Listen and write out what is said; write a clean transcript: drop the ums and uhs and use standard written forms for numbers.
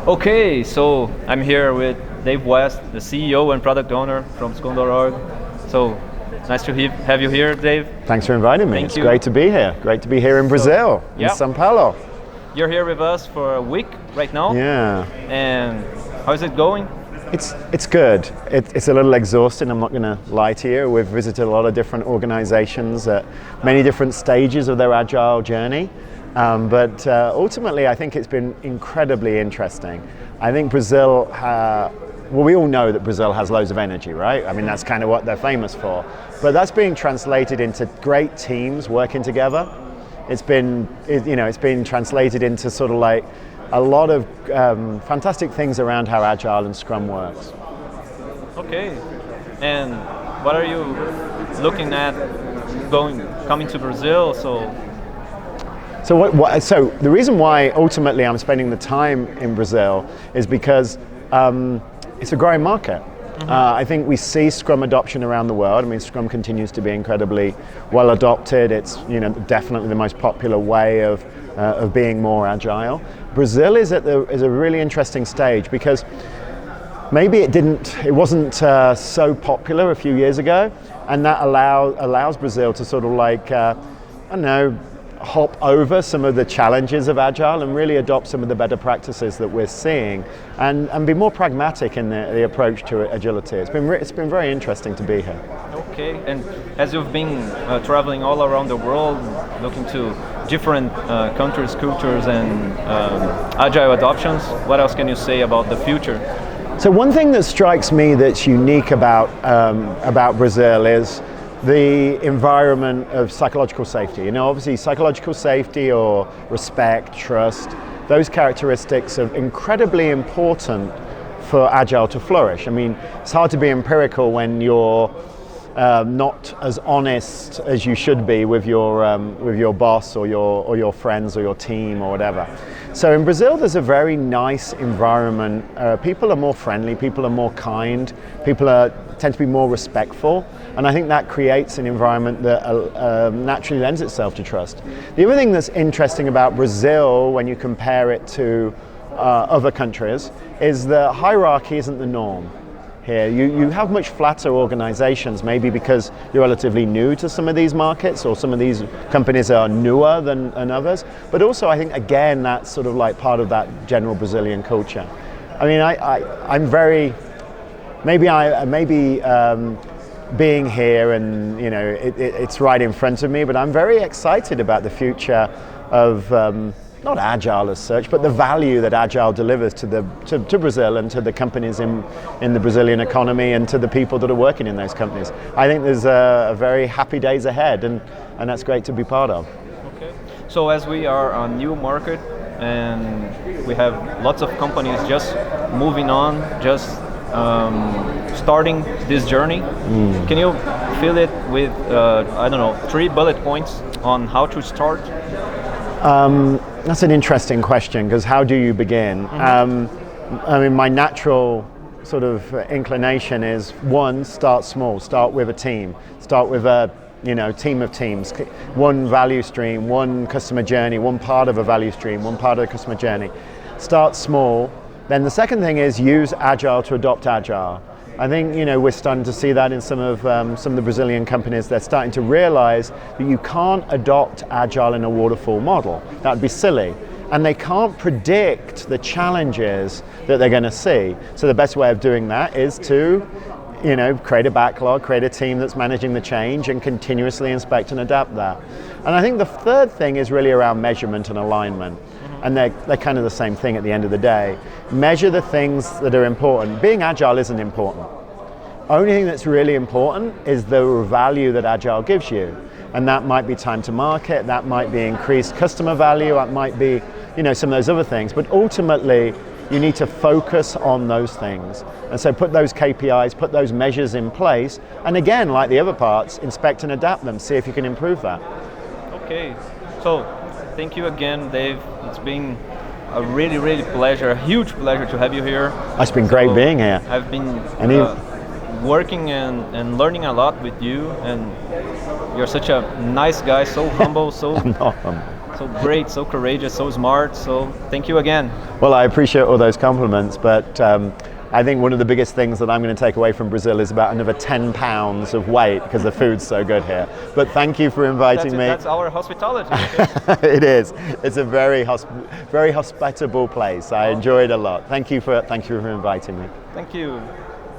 Okay, so I'm here with Dave West, the CEO and product owner from Scrum.org. So nice to have you here, Dave. Thanks for inviting me. Thank It's you. great to be here. Great to be here in Brazil, in São Paulo. You're here with us for a week right now. Yeah. And how is it going? It's good. It's a little exhausting, I'm not going to lie to you. We've visited a lot of different organizations at many different stages of their agile journey. But ultimately, I think it's been incredibly interesting. I think Brazil, well, we all know that Brazil has loads of energy, right? I mean, that's kind of what they're famous for. But that's being translated into great teams working together. It's been translated into sort of like a lot of fantastic things around how Agile and Scrum works. Okay. And what are you looking at coming to Brazil? So the reason why ultimately I'm spending the time in Brazil is because it's a growing market. Mm-hmm. I think we see Scrum adoption around the world. I mean, Scrum continues to be incredibly well adopted. It's definitely the most popular way of being more agile. Brazil is at a really interesting stage because maybe it wasn't so popular a few years ago, and that allows Brazil to sort of like hop over some of the challenges of Agile and really adopt some of the better practices that we're seeing and be more pragmatic in the approach to agility. It's been very interesting to be here. Okay, and as you've been traveling all around the world, looking to different countries, cultures and Agile adoptions, what else can you say about the future? So one thing that strikes me that's unique about Brazil is the environment of psychological safety. Obviously psychological safety or respect, trust, those characteristics are incredibly important for Agile to flourish. I mean, it's hard to be empirical when you're not as honest as you should be with your boss or your friends or your team or whatever. So in Brazil, there's a very nice environment. People are more friendly. People are more kind. People tend to be more respectful, and I think that creates an environment that naturally lends itself to trust. The other thing that's interesting about Brazil, when you compare it to other countries, is the hierarchy isn't the norm. Here, you have much flatter organizations, maybe because you're relatively new to some of these markets or some of these companies are newer than others, but also I think again that's sort of like part of that general Brazilian culture. I mean, I'm very, maybe being here and it's right in front of me, but I'm very excited about the future of not Agile as such, but the value that Agile delivers to Brazil and to the companies in the Brazilian economy and to the people that are working in those companies. I think there's a very happy days ahead, and that's great to be part of. Okay. So as we are a new market and we have lots of companies just moving on, just starting this journey, can you fill it with 3 bullet points on how to start? That's an interesting question, because how do you begin? Mm-hmm. I mean, my natural sort of inclination is, one, start small, start with a team, start with a team of teams, one value stream, one customer journey, one part of a value stream, one part of the customer journey. Start small. Then the second thing is use Agile to adopt Agile. I think we're starting to see that in some of the Brazilian companies. They're starting to realize that you can't adopt Agile in a waterfall model. That would be silly. And they can't predict the challenges that they're going to see. So the best way of doing that is to create a backlog, create a team that's managing the change and continuously inspect and adapt that. And I think the third thing is really around measurement and alignment. And they're kind of the same thing at the end of the day. Measure the things that are important. Being Agile isn't important. Only thing that's really important is the value that Agile gives you. And that might be time to market, that might be increased customer value, that might be some of those other things. But ultimately, you need to focus on those things. And so put those KPIs, put those measures in place. And again, like the other parts, inspect and adapt them, see if you can improve that. Okay, so thank you again, Dave. It's been a really, really pleasure, a huge pleasure to have you here. It's been great being here. I've been working and learning a lot with you, and you're such a nice guy, so humble, so so great, so courageous, so smart. So thank you again. Well, I appreciate all those compliments, but I think one of the biggest things that I'm going to take away from Brazil is about another 10 pounds of weight because the food's so good here. But thank you for inviting me. That's our hospitality. It is. It's a very hospitable place. I enjoyed it a lot. Thank you for inviting me. Thank you.